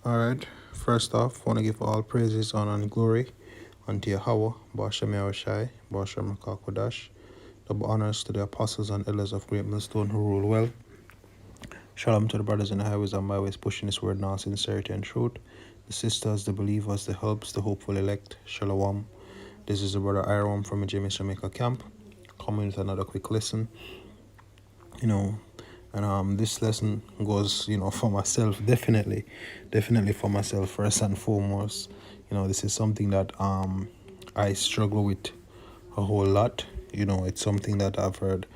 Alright, first off, I want to give all praises, honor, and glory unto Yahweh, Bashem Yahushai, Bashem Makakodash. Double honors to the apostles and elders of Great Millstone who rule well. Shalom to the brothers in the highways and byways pushing this word now, sincerity and truth. The sisters, the believers, the helps, the hopeful elect. Shalom. This is the brother Iram from the James Jamaica camp, coming with another quick lesson. And this lesson goes, for myself, definitely for myself first and foremost. This is something that I struggle with a whole lot. It's something that I've heard,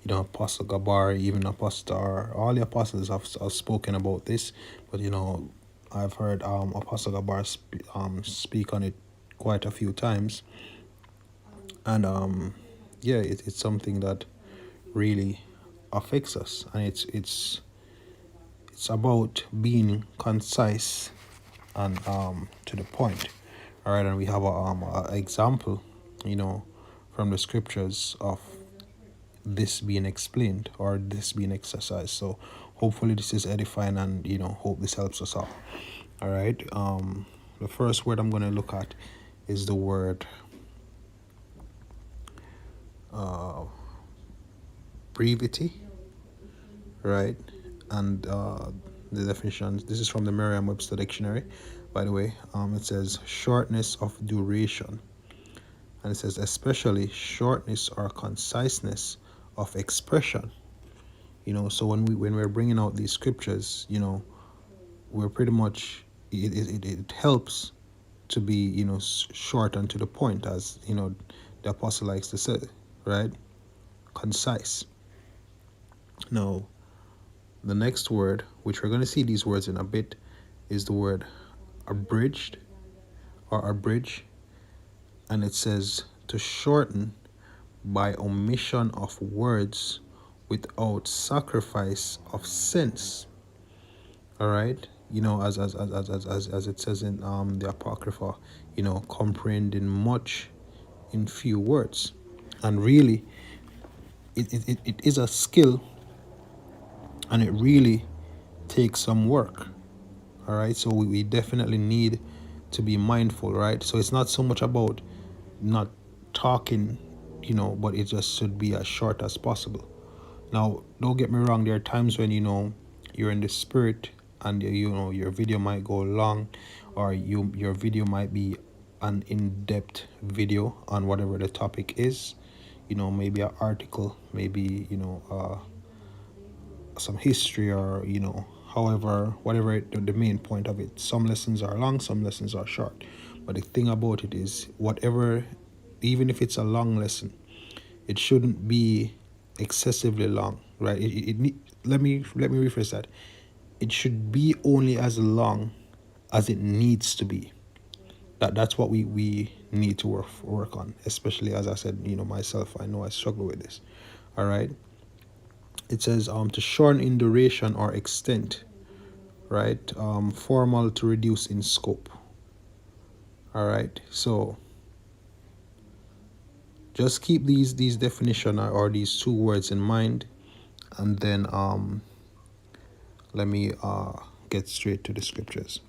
Apostle Gabar, even Apostle, all the apostles have spoken about this, but I've heard Apostle Gabar speak on it quite a few times, and yeah, it's something that really affects us, and it's about being concise and to the point. All right, and we have a example, from the scriptures of this being explained or this being exercised. So hopefully this is edifying, and hope this helps us all. All right. The first word I'm going to look at is the word brevity, right? And the definitions. This is from the Merriam-Webster dictionary, by the way. It says shortness of duration, and it says especially shortness or conciseness of expression. So when we're bringing out these scriptures, we're pretty much it helps to be short and to the point, as the apostle likes to say, right? Concise. Now, the next word, which we're going to see these words in a bit, is the word abridged or abridge, and it says to shorten by omission of words without sacrifice of sense. All right, as it says in the Apocrypha, comprehending much in few words. And really, it is a skill, and it really takes some work. All right, so we definitely need to be mindful, right? So it's not so much about not talking, but it just should be as short as possible. Now, don't get me wrong, there are times when you're in the spirit, and your video might go long, or your video might be an in-depth video on whatever the topic is, maybe an article, maybe some history, or however, whatever the main point of it. Some lessons are long, some lessons are short, but the thing about it is, whatever, even if it's a long lesson, it shouldn't be excessively long, right? Let me rephrase that. It should be only as long as it needs to be. That's what we need to work on, especially, as I said, myself, I know I struggle with this. All right. It says to shorten in duration or extent, right? Formal, to reduce in scope. All right. So just keep these definition or these two words in mind, and then let me get straight to the scriptures.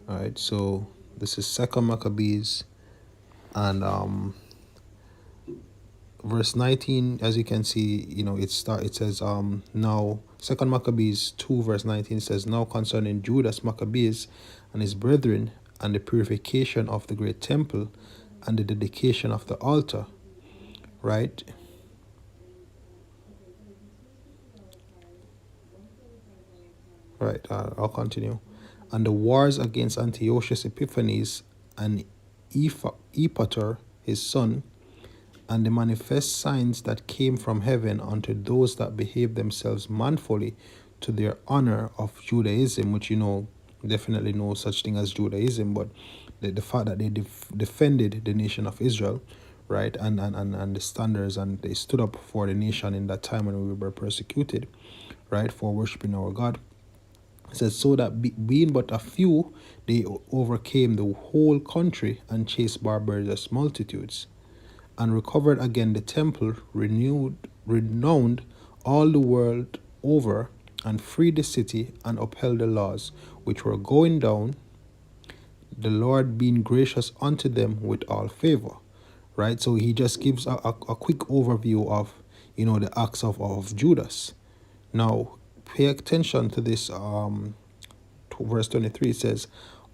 All right, so this is 2 Maccabees, and verse 19. As you can see, it says now 2 Maccabees 2 verse 19 says, now concerning Judas Maccabees and his brethren, and the purification of the great temple, and the dedication of the altar, right? Right, I'll continue. And the wars against Antiochus Epiphanes and Epater his son, and the manifest signs that came from heaven unto those that behaved themselves manfully to their honor of Judaism, which definitely no such thing as Judaism, but the fact that they defended the nation of Israel, right, and the standards, and they stood up for the nation in that time when we were persecuted, right, for worshiping our God. It says, so that being but a few, they overcame the whole country and chased barbarous multitudes, and recovered again the temple, renowned all the world over, and freed the city and upheld the laws which were going down, the Lord being gracious unto them with all favor. Right? So he just gives a quick overview of, the acts of Judas. Now, pay attention to this. Verse 23 says,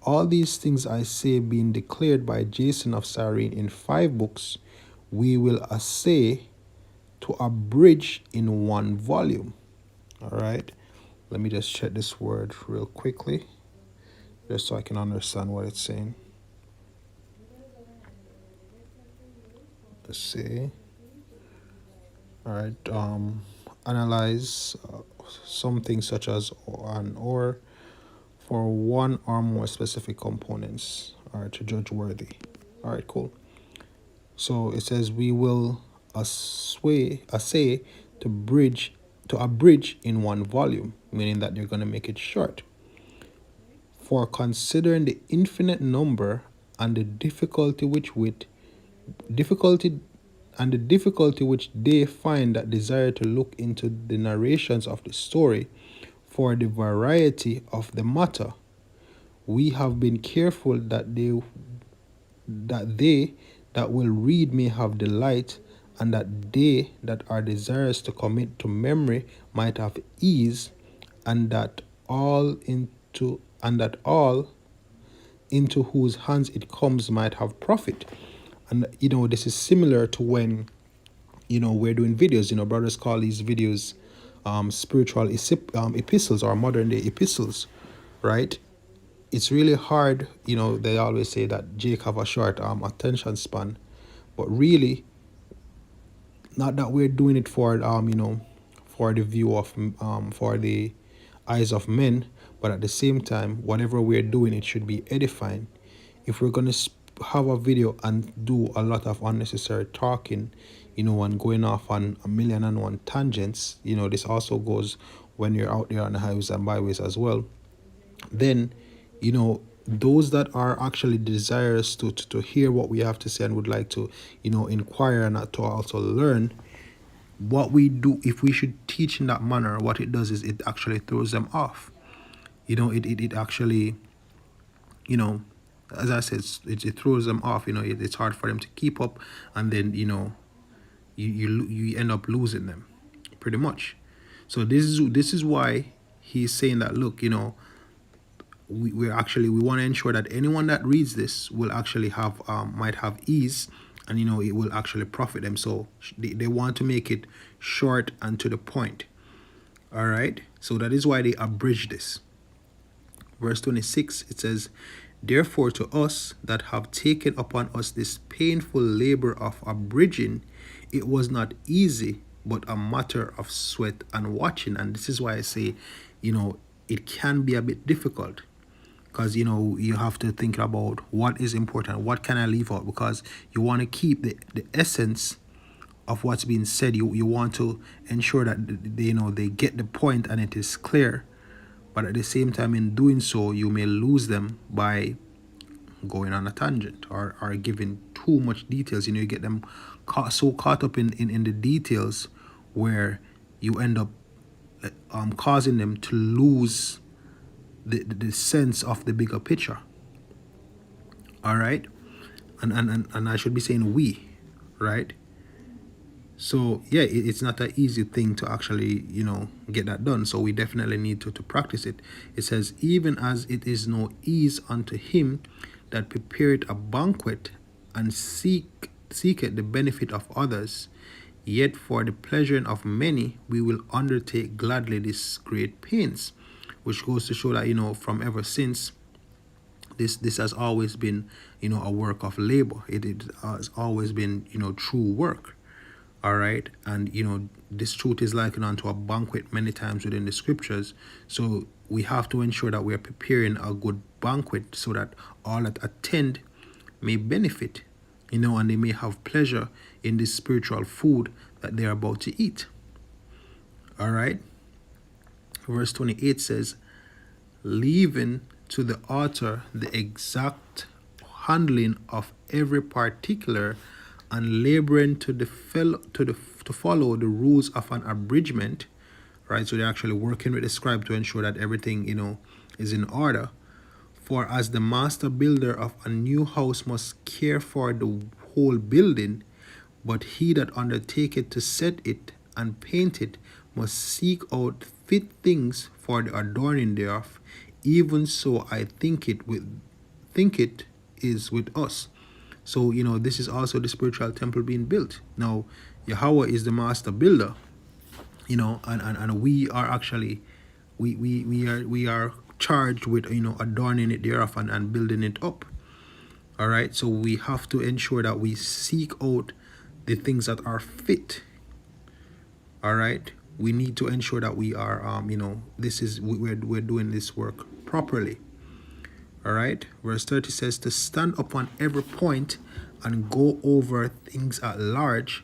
all these things I say being declared by Jason of Cyrene in 5 books, we will essay to abridge in 1 volume. All right. Let me just check this word real quickly, just so I can understand what it's saying. Let's see. All right. Analyze something such as an or for one or more specific components. All right, to judge worthy. All right, cool. So it says we will assay to abridge in 1 volume, meaning that they're going to make it short. For considering the infinite number and the difficulty which they find that desire to look into the narrations of the story, for the variety of the matter, we have been careful that they that will read may have delight, and that they that are desirous to commit to memory might have ease, and that all into whose hands it comes might have profit. And this is similar to when we're doing videos. Brothers call these videos spiritual epistles or modern day epistles, right? It's really hard. They always say that Jake have a short attention span, but really, not that we're doing it for for the view of for the eyes of men, but at the same time, whatever we're doing, it should be edifying. If we're gonna have a video and do a lot of unnecessary talking, and going off on a million and one tangents, this also goes when you're out there on the highways and byways as well. Then, those that are actually desirous to hear what we have to say and would like to, inquire and to also learn what we do, if we should teach in that manner, what it does is it actually throws them off. It actually, as I said, it throws them off. It's hard for them to keep up, and then you end up losing them, pretty much. So this is why he's saying that, look, we want to ensure that anyone that reads this will actually have might have ease, and it will actually profit them. So they want to make it short and to the point. All right, so that is why they abridge this. Verse 26, it says, therefore to us that have taken upon us this painful labor of abridging, it was not easy, but a matter of sweat and watching. And this is why I say, it can be a bit difficult, because you have to think about what is important, what can I leave out, because you want to keep the essence of what's being said. You want to ensure that they get the point and it is clear, but at the same time, in doing so, you may lose them by going on a tangent or giving too much details. You get them so caught up in the details where you end up causing them to lose the sense of the bigger picture. All right, and I should be saying we, right? So yeah, it's not an easy thing to actually get that done. So we definitely need to practice it. It says, even as it is no ease unto him that prepared a banquet and seeketh the benefit of others, yet for the pleasure of many we will undertake gladly this great pains. Which goes to show that from ever since, this has always been a work of labor. It has always been true work. All right, and this truth is likened unto a banquet many times within the scriptures. So we have to ensure that we are preparing a good banquet so that all that attend may benefit, and they may have pleasure in this spiritual food that they are about to eat. All right. Verse 28 says, leaving to the author the exact handling of every particular, and laboring to follow the rules of an abridgment, right? So they're actually working with the scribe to ensure that everything, is in order. For as the master builder of a new house must care for the whole building, but he that undertaketh to set it and paint it must seek out fit things for the adorning thereof. Even so think it is with us. So this is also the spiritual temple being built. Now Yahweh is the master builder, and we are actually we are charged with adorning it thereof and building it up. All right, so we have to ensure that we seek out the things that are fit. All right, we need to ensure that we are we're doing this work properly. All right, verse 30 says to stand upon every point and go over things at large,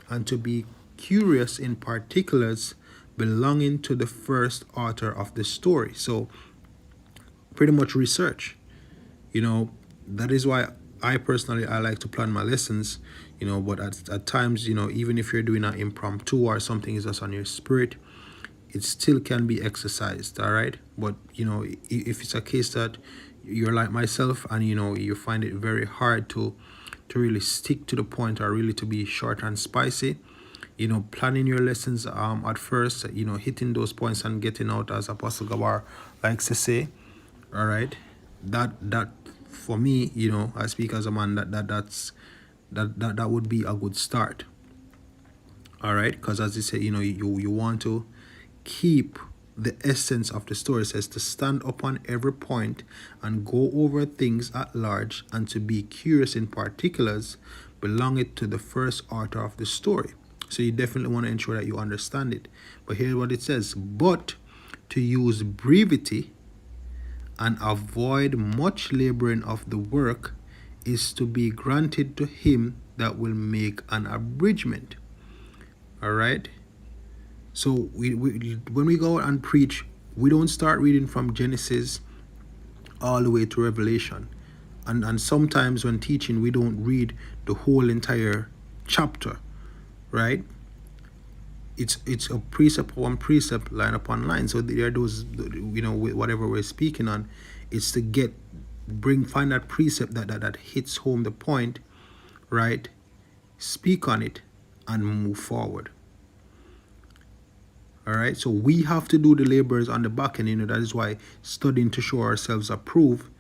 and to be curious in particulars belonging to the first author of the story. So pretty much research. That is why I personally I like to plan my lessons, but at times, even if you're doing an impromptu or something is just on your spirit, it still can be exercised. All right, but if it's a case that you're like myself and you find it very hard to really stick to the point or really to be short and spicy, planning your lessons at first, hitting those points and getting out, as Apostle Gabar likes to say. All right, that for me, I speak as a man, that would be a good start. All right, because as you say, you want to keep the essence of the story. It says to stand upon every point and go over things at large, and to be curious in particulars belonging to the first author of the story. So you definitely want to ensure that you understand it. But here's what it says: but to use brevity and avoid much laboring of the work is to be granted to him that will make an abridgment. All right, so we when we go and preach, we don't start reading from Genesis all the way to Revelation, and sometimes when teaching we don't read the whole entire chapter, right? It's a precept upon precept, line upon line. So there are those, whatever we're speaking on, it's to find that precept that hits home the point, right? Speak on it and move forward. All right, so we have to do the labors on the back end. That is why studying to show ourselves approved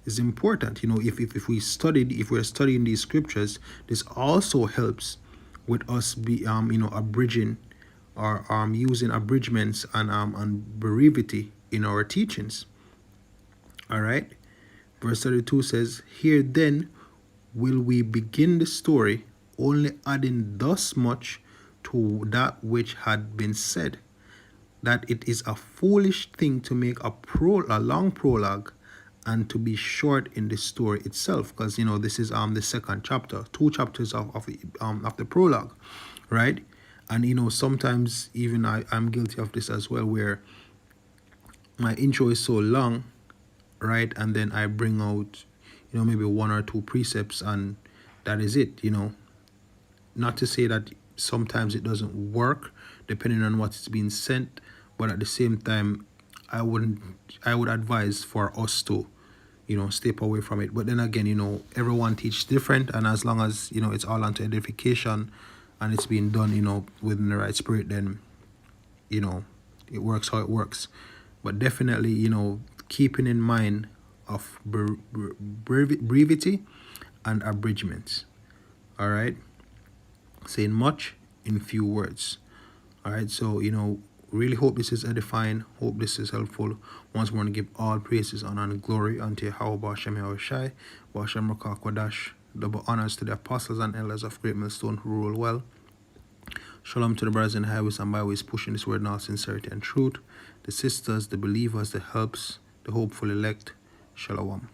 is important. If we're studying these scriptures, this also helps with us be abridging or using abridgments and brevity in our teachings. All right, verse 32 says, here then will we begin the story, only adding thus much to that which had been said, that it is a foolish thing to make a long prologue and to be short in the story itself, because this is the second chapter, 2 chapters of the prologue, right? And sometimes even I'm guilty of this as well, where my intro is so long, right? And then I bring out maybe 1 or 2 precepts, and that is it. Not to say that sometimes it doesn't work depending on what's being sent, but at the same time I would advise for us to step away from it. But then again, everyone teaches different, and as long as it's all unto edification and it's being done within the right spirit, then it works how it works. But definitely keeping in mind of brevity and abridgments. All right, saying much in few words. All right, so really hope this is edifying, hope this is helpful. Once more, to give all praises, honor, and glory unto Yahweh Bashem Yahushai, Bashem Rakah Kodash. Double honors to the apostles and elders of Great Millstone who rule well. Shalom to the brothers in highways and byways pushing this word in all sincerity and truth. The sisters, the believers, the helps, the hopeful elect. Shalom.